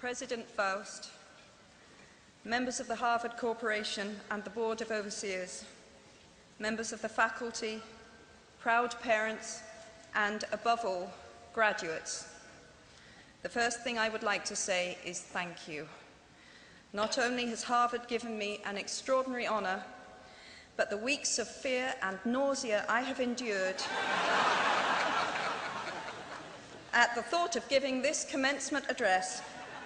President Faust, members of the Harvard Corporation and the Board of Overseers, members of the faculty, proud parents, and above all, graduates. The first thing I would like to say is thank you. Not only has Harvard given me an extraordinary honor, but the weeks of fear and nausea I have endured at the thought of giving this commencement address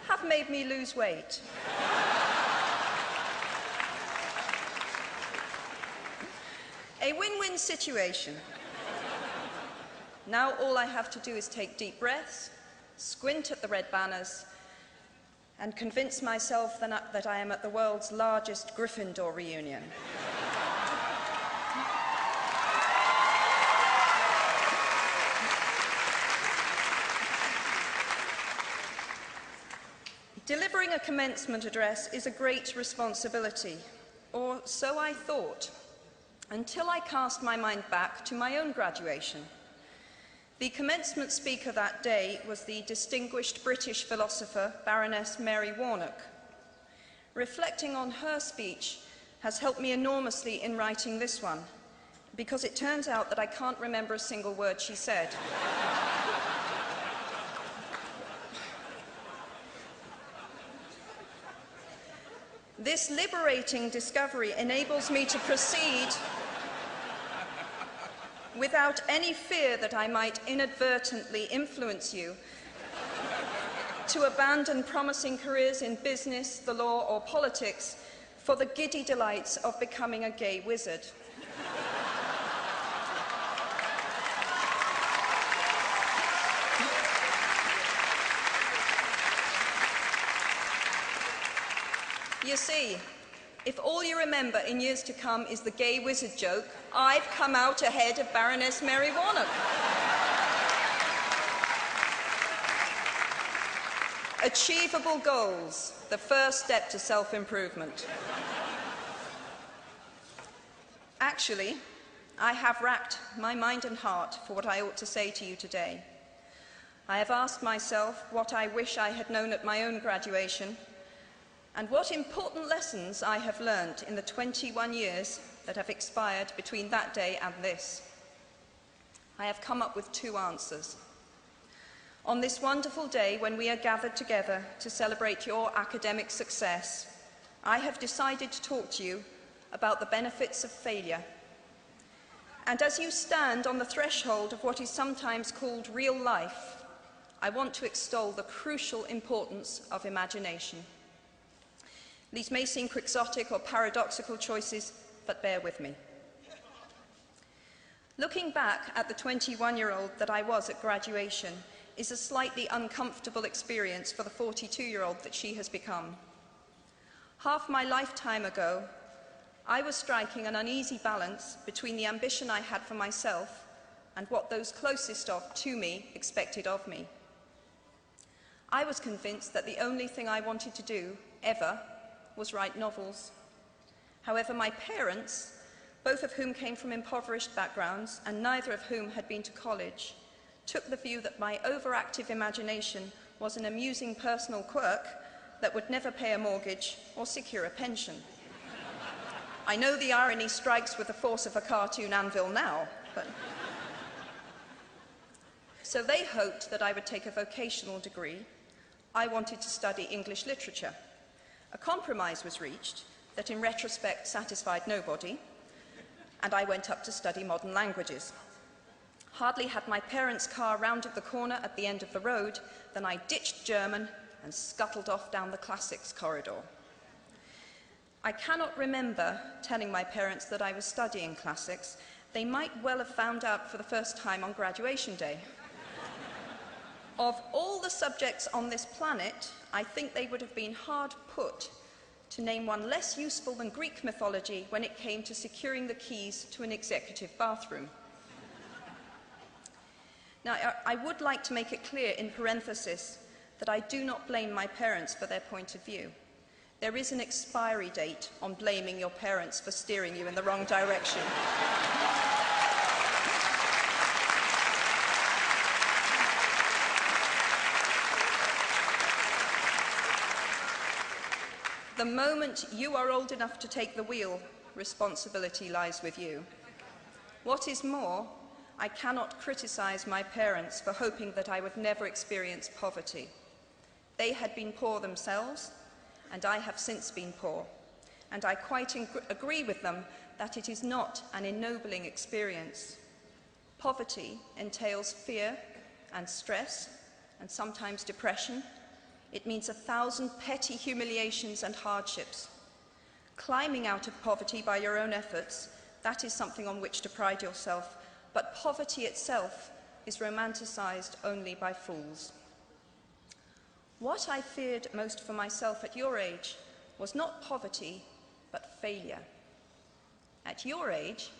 have made me lose weight. A win-win situation. Now all I have to do is take deep breaths, squint at the red banners, and convince myself that I am at the world's largest Gryffindor reunion. Delivering a commencement address is a great responsibility, or so I thought, until I cast my mind back to my own graduation. The commencement speaker that day was the distinguished British philosopher, Baroness Mary Warnock. Reflecting on her speech has helped me enormously in writing this one, because it turns out that I can't remember a single word she said. This liberating discovery enables me to proceed without any fear that I might inadvertently influence you to abandon promising careers in business, the law, or politics for the giddy delights of becoming a gay wizard. You see, if all you remember in years to come is the gay wizard joke, I've come out ahead of Baroness Mary Warnock. Achievable goals, the first step to self-improvement. Actually, I have racked my mind and heart for what I ought to say to you today. I have asked myself what I wish I had known at my own graduation, and what important lessons I have learned in the 21 years that have expired between that day and this. I have come up with two answers. On this wonderful day when we are gathered together to celebrate your academic success, I have decided to talk to you about the benefits of failure. And as you stand on the threshold of what is sometimes called real life, I want to extol the crucial importance of imagination. These may seem quixotic or paradoxical choices, but bear with me. Looking back at the 21-year-old that I was at graduation is a slightly uncomfortable experience for the 42-year-old that she has become. Half my lifetime ago, I was striking an uneasy balance between the ambition I had for myself and what those closest to me expected of me. I was convinced that the only thing I wanted to do, ever, was write novels. However, my parents, both of whom came from impoverished backgrounds and neither of whom had been to college, took the view that my overactive imagination was an amusing personal quirk that would never pay a mortgage or secure a pension. I know the irony strikes with the force of a cartoon anvil now, but... So they hoped that I would take a vocational degree. I wanted to study English literature. A compromise was reached that in retrospect satisfied nobody, and I went up to study modern languages. Hardly had my parents' car rounded the corner at the end of the road than I ditched German and scuttled off down the classics corridor. I cannot remember telling my parents that I was studying classics. They might well have found out for the first time on graduation day. Of all the subjects on this planet, I think they would have been hard put to name one less useful than Greek mythology when it came to securing the keys to an executive bathroom. Now, I would like to make it clear in parenthesis that I do not blame my parents for their point of view. There is an expiry date on blaming your parents for steering you in the wrong direction. The moment you are old enough to take the wheel, responsibility lies with you. What is more, I cannot criticize my parents for hoping that I would never experience poverty. They had been poor themselves, and I have since been poor, and I quite agree with them that it is not an ennobling experience. Poverty entails fear and stress, and sometimes depression. It means 1,000 petty humiliations and hardships. Climbing out of poverty by your own efforts, that is something on which to pride yourself, but poverty itself is romanticized only by fools. What I feared most for myself at your age was not poverty, but failure. At your age,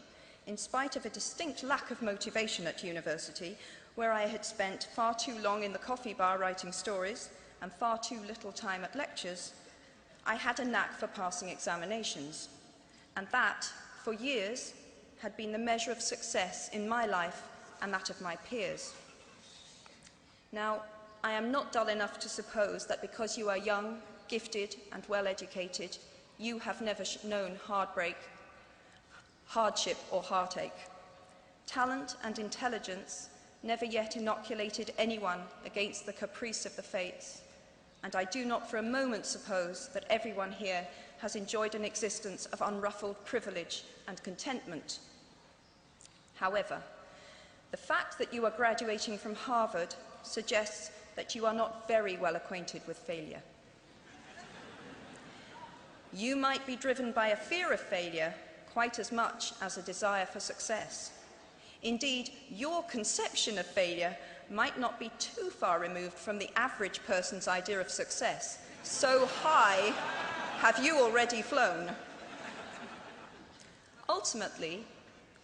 in spite of a distinct lack of motivation at university, where I had spent far too long in the coffee bar writing stories and far too little time at lectures, I had a knack for passing examinations, and that, for years, had been the measure of success in my life and that of my peers. Now, I am not dull enough to suppose that because you are young, gifted, and well-educated, you have never known heartbreak, hardship, or heartache. Talent and intelligence never yet inoculated anyone against the caprice of the fates, and I do not for a moment suppose that everyone here has enjoyed an existence of unruffled privilege and contentment. However, the fact that you are graduating from Harvard suggests that you are not very well acquainted with failure. You might be driven by a fear of failure quite as much as a desire for success. Indeed, your conception of failure might not be too far removed from the average person's idea of success. So high have you already flown. Ultimately,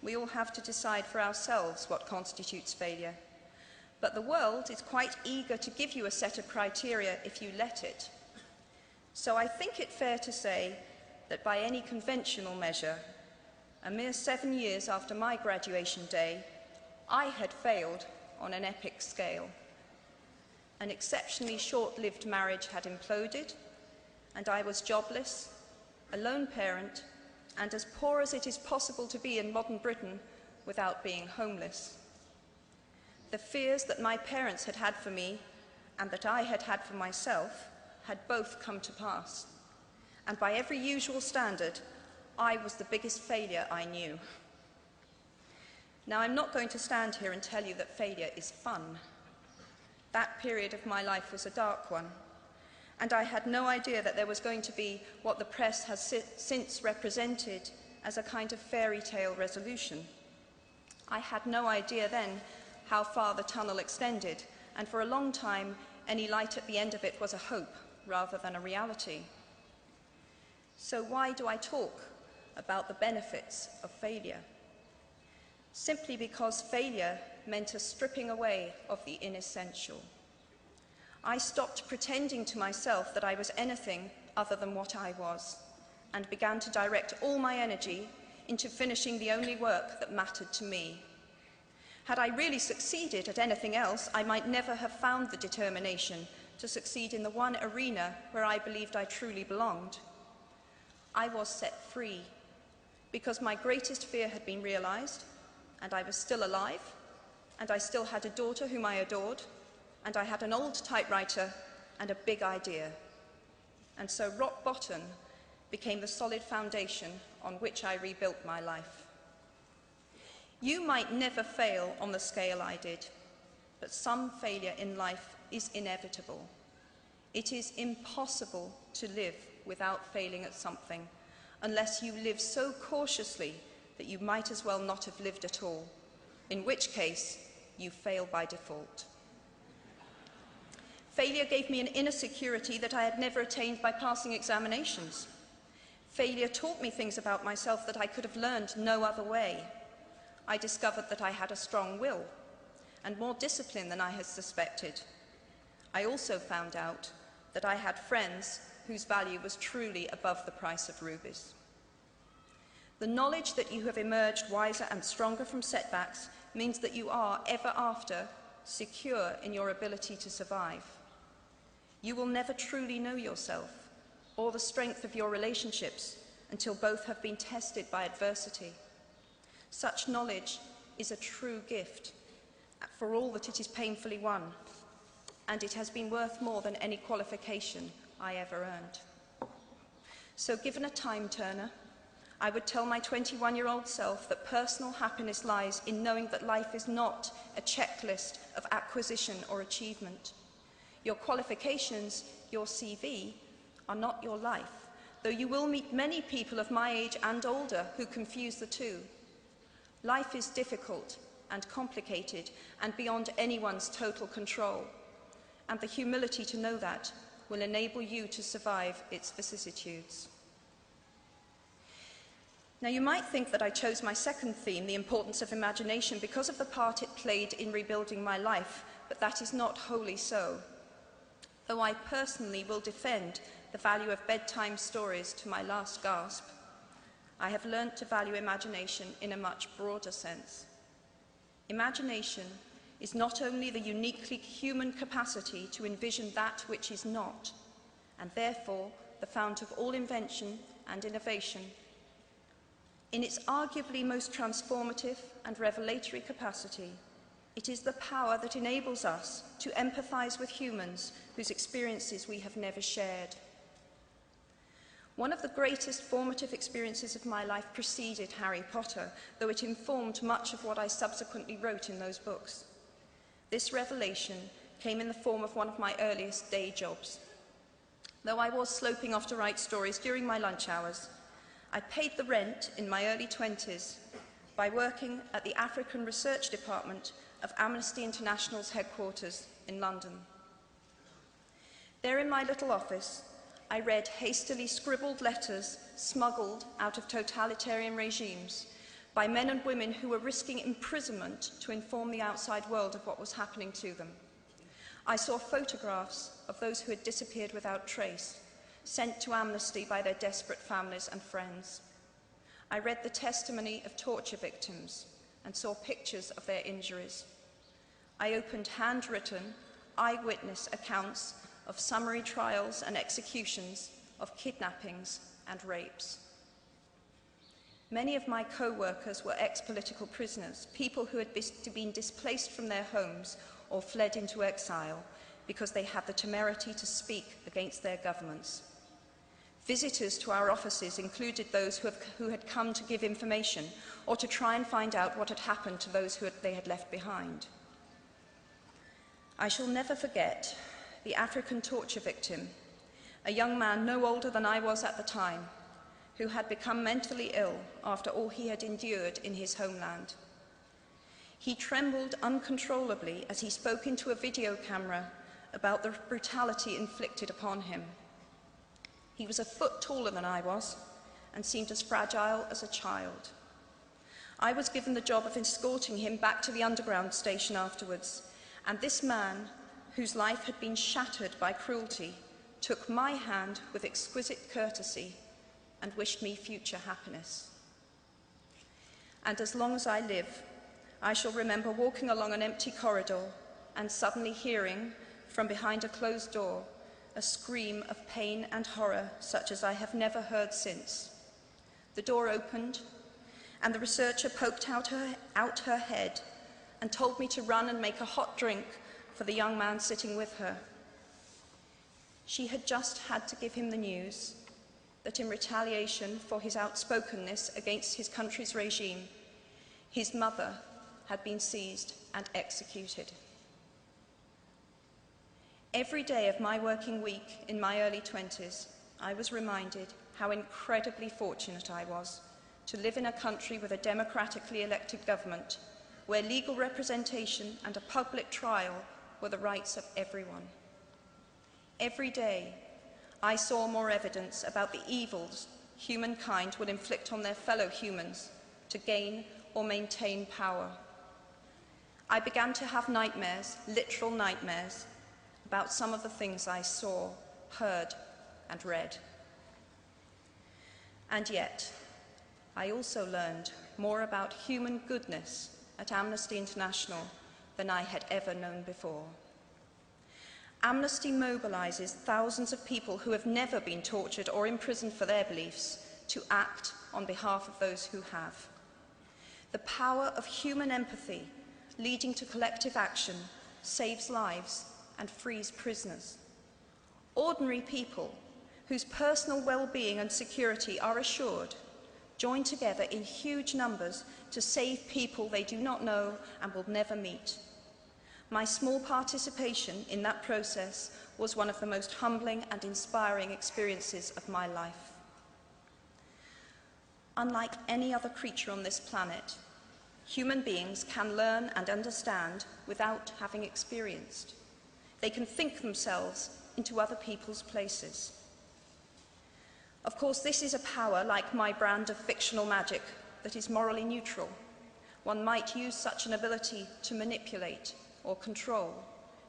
we all have to decide for ourselves what constitutes failure. But the world is quite eager to give you a set of criteria if you let it. So I think it fair to say that by any conventional measure, a mere 7 years after my graduation day, I had failed on an epic scale. An exceptionally short-lived marriage had imploded, and I was jobless, a lone parent, and as poor as it is possible to be in modern Britain without being homeless. The fears that my parents had had for me and that I had had for myself had both come to pass. And by every usual standard, I was the biggest failure I knew. Now, I'm not going to stand here and tell you that failure is fun. That period of my life was a dark one, and I had no idea that there was going to be what the press has since represented as a kind of fairy tale resolution. I had no idea then how far the tunnel extended, and for a long time, any light at the end of it was a hope rather than a reality. So why do I talk about the benefits of failure? Simply because failure meant a stripping away of the inessential. I stopped pretending to myself that I was anything other than what I was, and began to direct all my energy into finishing the only work that mattered to me. Had I really succeeded at anything else, I might never have found the determination to succeed in the one arena where I believed I truly belonged. I was set free because my greatest fear had been realized, and I was still alive, and I still had a daughter whom I adored, and I had an old typewriter and a big idea. And so rock bottom became the solid foundation on which I rebuilt my life. You might never fail on the scale I did, but some failure in life is inevitable. It is impossible to live without failing at something, unless you live so cautiously that you might as well not have lived at all, in which case you fail by default. Failure gave me an inner security that I had never attained by passing examinations. Failure taught me things about myself that I could have learned no other way. I discovered that I had a strong will and more discipline than I had suspected. I also found out that I had friends whose value was truly above the price of rubies. The knowledge that you have emerged wiser and stronger from setbacks means that you are, ever after, secure in your ability to survive. You will never truly know yourself, or the strength of your relationships until both have been tested by adversity. Such knowledge is a true gift for all that it is painfully won, and it has been worth more than any qualification I ever earned. So given a time turner, I would tell my 21-year-old self that personal happiness lies in knowing that life is not a checklist of acquisition or achievement. Your qualifications, your CV, are not your life, though you will meet many people of my age and older who confuse the two. Life is difficult and complicated and beyond anyone's total control, and the humility to know that will enable you to survive its vicissitudes. Now, you might think that I chose my second theme, the importance of imagination, because of the part it played in rebuilding my life, but that is not wholly so. Though I personally will defend the value of bedtime stories to my last gasp, I have learnt to value imagination in a much broader sense. Imagination is not only the uniquely human capacity to envision that which is not, and therefore the fount of all invention and innovation. In its arguably most transformative and revelatory capacity, it is the power that enables us to empathise with humans whose experiences we have never shared. One of the greatest formative experiences of my life preceded Harry Potter, though it informed much of what I subsequently wrote in those books. This revelation came in the form of one of my earliest day jobs. Though I was sloping off to write stories during my lunch hours, I paid the rent in my early 20s by working at the African Research Department of Amnesty International's headquarters in London. There in my little office, I read hastily scribbled letters smuggled out of totalitarian regimes by men and women who were risking imprisonment to inform the outside world of what was happening to them. I saw photographs of those who had disappeared without trace, sent to Amnesty by their desperate families and friends. I read the testimony of torture victims and saw pictures of their injuries. I opened handwritten, eyewitness accounts of summary trials and executions, of kidnappings and rapes. Many of my co-workers were ex-political prisoners, people who had been displaced from their homes or fled into exile because they had the temerity to speak against their governments. Visitors to our offices included those who had come to give information or to try and find out what had happened to those they had left behind. I shall never forget the African torture victim, a young man no older than I was at the time, who had become mentally ill after all he had endured in his homeland. He trembled uncontrollably as he spoke into a video camera about the brutality inflicted upon him. He was a foot taller than I was and seemed as fragile as a child. I was given the job of escorting him back to the underground station afterwards, and this man, whose life had been shattered by cruelty, took my hand with exquisite courtesy and wished me future happiness. And as long as I live, I shall remember walking along an empty corridor and suddenly hearing, from behind a closed door, a scream of pain and horror such as I have never heard since. The door opened, and the researcher poked out her head and told me to run and make a hot drink for the young man sitting with her. She had just had to give him the news that in retaliation for his outspokenness against his country's regime, his mother had been seized and executed. Every day of my working week in my early 20s, I was reminded how incredibly fortunate I was to live in a country with a democratically elected government, where legal representation and a public trial were the rights of everyone. Every day, I saw more evidence about the evils humankind will inflict on their fellow humans to gain or maintain power. I began to have nightmares, literal nightmares, about some of the things I saw, heard, and read. And yet, I also learned more about human goodness at Amnesty International than I had ever known before. Amnesty mobilises thousands of people who have never been tortured or imprisoned for their beliefs to act on behalf of those who have. The power of human empathy leading to collective action saves lives and frees prisoners. Ordinary people whose personal well-being and security are assured join together in huge numbers to save people they do not know and will never meet. My small participation in that process was one of the most humbling and inspiring experiences of my life. Unlike any other creature on this planet, human beings can learn and understand without having experienced. They can think themselves into other people's places. Of course, this is a power, like my brand of fictional magic, that is morally neutral. One might use such an ability to manipulate or control,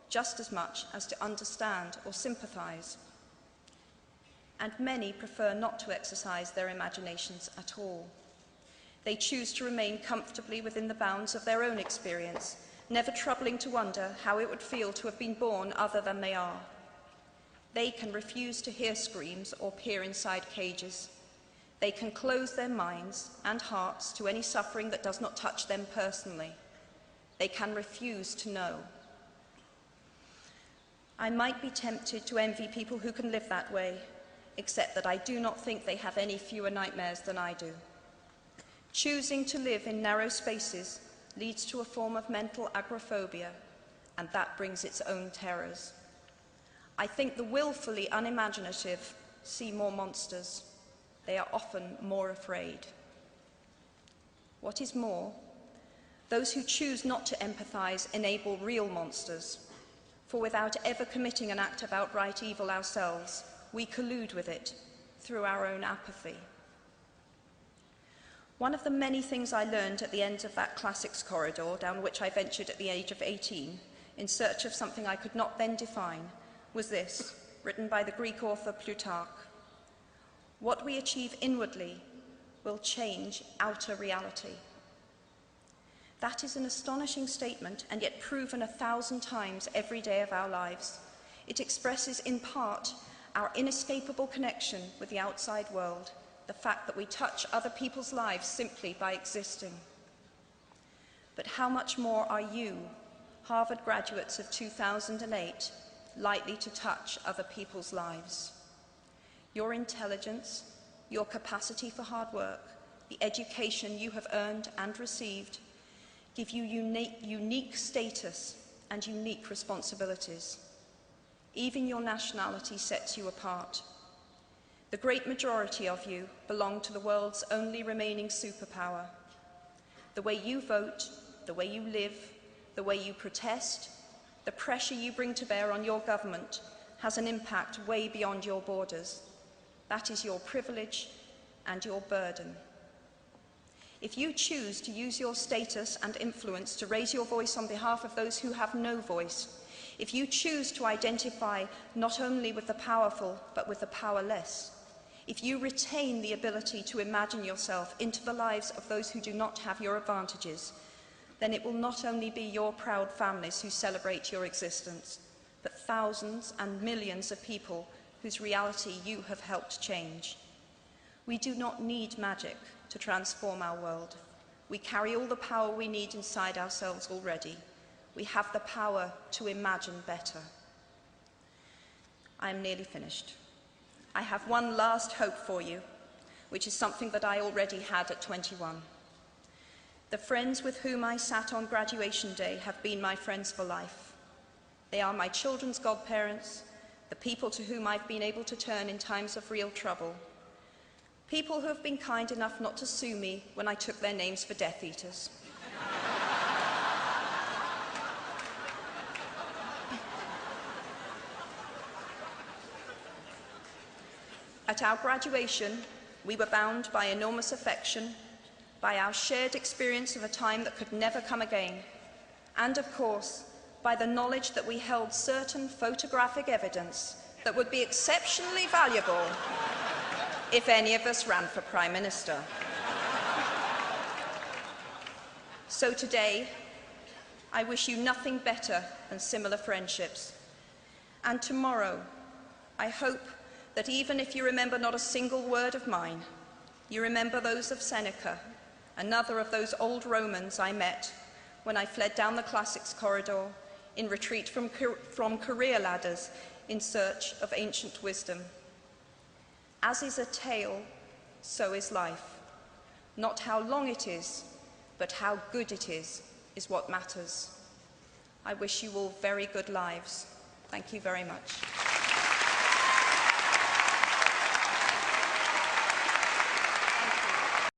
just as much as to understand or sympathize. And many prefer not to exercise their imaginations at all. They choose to remain comfortably within the bounds of their own experience, never troubling to wonder how it would feel to have been born other than they are. They can refuse to hear screams or peer inside cages. They can close their minds and hearts to any suffering that does not touch them personally. They can refuse to know. I might be tempted to envy people who can live that way, except that I do not think they have any fewer nightmares than I do. Choosing to live in narrow spaces leads to a form of mental agoraphobia, and that brings its own terrors. I think the willfully unimaginative see more monsters. They are often more afraid. What is more, those who choose not to empathize enable real monsters, for without ever committing an act of outright evil ourselves, we collude with it through our own apathy. One of the many things I learned at the end of that classics corridor down which I ventured at the age of 18 in search of something I could not then define was this, written by the Greek author Plutarch: "What we achieve inwardly will change outer reality." That is an astonishing statement, and yet proven 1,000 times every day of our lives. It expresses in part our inescapable connection with the outside world, the fact that we touch other people's lives simply by existing. But how much more are you, Harvard graduates of 2008, likely to touch other people's lives? Your intelligence, your capacity for hard work, the education you have earned and received, give you unique status and unique responsibilities. Even your nationality sets you apart. The great majority of you belong to the world's only remaining superpower. The way you vote, the way you live, the way you protest, the pressure you bring to bear on your government has an impact way beyond your borders. That is your privilege and your burden. If you choose to use your status and influence to raise your voice on behalf of those who have no voice, if you choose to identify not only with the powerful but with the powerless, if you retain the ability to imagine yourself into the lives of those who do not have your advantages, then it will not only be your proud families who celebrate your existence, but thousands and millions of people whose reality you have helped change. We do not need magic to transform our world. We carry all the power we need inside ourselves already. We have the power to imagine better. I am nearly finished. I have one last hope for you, which is something that I already had at 21. The friends with whom I sat on graduation day have been my friends for life. They are my children's godparents, the people to whom I've been able to turn in times of real trouble, people who have been kind enough not to sue me when I took their names for Death Eaters. At our graduation, we were bound by enormous affection, by our shared experience of a time that could never come again, and of course, by the knowledge that we held certain photographic evidence that would be exceptionally valuable if any of us ran for Prime Minister. So today, I wish you nothing better than similar friendships, And tomorrow, I hope that even if you remember not a single word of mine, you remember those of Seneca, another of those old Romans I met when I fled down the classics corridor in retreat from career ladders in search of ancient wisdom. As is a tale, so is life. Not how long it is, but how good it is what matters. I wish you all very good lives. Thank you very much.